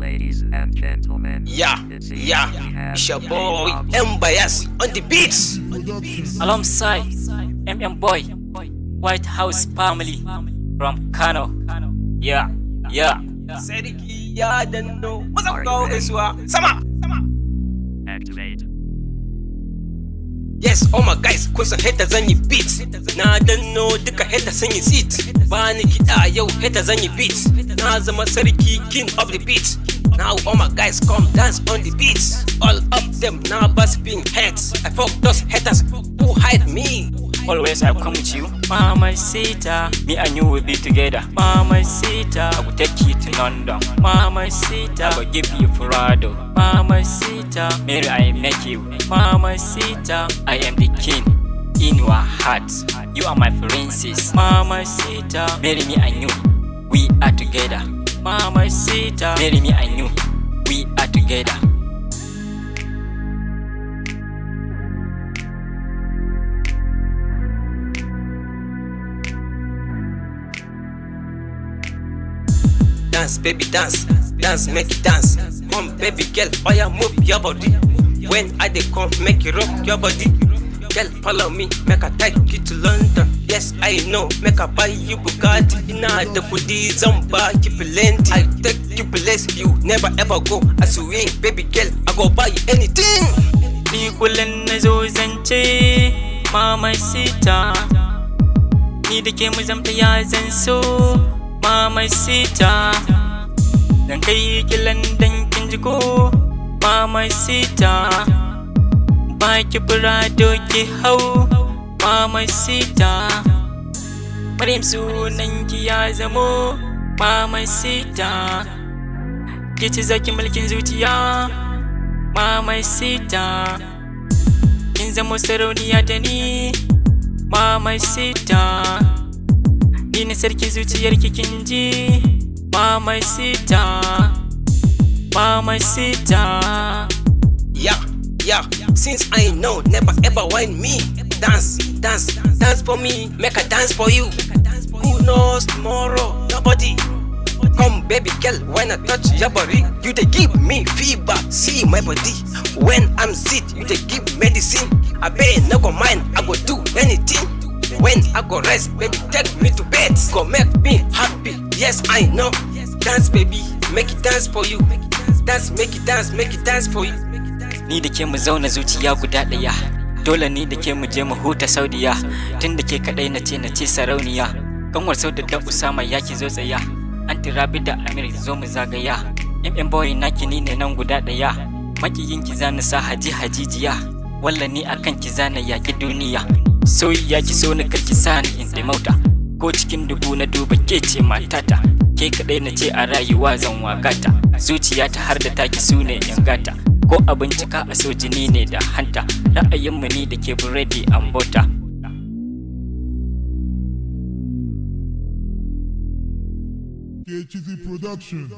Ladies and gentlemen, it's your boy M-Bias on the beats. Alongside Boy, White House family from Kano. Sadiki ya danno. What's up, guys? Sama. activate. Yes, oh my guys, kun san heta zan yi beat. Na danno duka heta sun yi seat. Ba ni kiɗa yau heta zan yi beat. Na zama sarki, king of the beat. Now all my guys come dance on the beats. All of them now busting heads. I fuck those haters who hide me. Always I come with you, Mama Sita. Me and you will be together, Mama Sita. I will take you to London, Mama Sita. I will give you Ferrado, Mama Sita. Mary, I make you, Mama Sita. I am the king in your heart. You are my princess, Mama Sita. Marry me and you, we are together, Mama Sita. Marry me and you, we are together. Dance, baby, dance, dance, make it dance. Come, baby girl, oh yeah, move your body. When I dey come, make it rock your body. Girl, follow me, make I take you to London. Yes, I know, make I buy you Bugatti. Ina da kudi zan ba ki plenty. I take you place you never ever go. I swear, baby girl, I go buy you anything. Ni kullum na zo zance, Mama Sita. Ni da ke mu zamta ya zan so, Mama Sita. Dan kai ki London kin ji ko, Mama Sita. Ba ki Prado ki hau, Mama Sita. Maryam sunan ki ya zamo, Mama Sita. Ki ci zaki mulkin zuciya, Mama Sita. Kin zamo sarauniya da ni, Mama Sita. Ni ne sarki zuciyar kin ji, Mama Sita. Mama Sita. Yeah, since I know, never ever whine me. Dance, dance, dance for me, make a dance for you. Who knows tomorrow? Nobody. Come baby girl, when I touch your body, you dey give me fever, see my body. When I'm sick, you dey give medicine. I bet no go mind, I go do anything. When I go rest, baby, take me to bed. Go make me happy, yes I know. Dance baby, make it dance for you. Dance, make it dance for you. Ni da ke mu zauna zuciya guda ɗaya, dole ni da ke mu je mu huta Saudiya. Tun da ke kaɗai na ce sarauniya, kanwar Sauda da Usama ya ki zo tsaya. Anti Rabi da Amir zo mu zagaya. Boy naki ni ne nan guda ɗaya, makiyin ki zana sa hajijiya. Walla ni akan ki zana yaki duniya. Soyayya ki so ni karki sani in mauta, ko cikin dubu na duba ke ce matata. Ke kaɗai na ce a rayuwa zan wakata, zuciya ta har da taki su ne yan gata. Ko a bincika a so jini ne da hanta, ra'ayinmu ni da ke buredi an bota. KHZ Productions.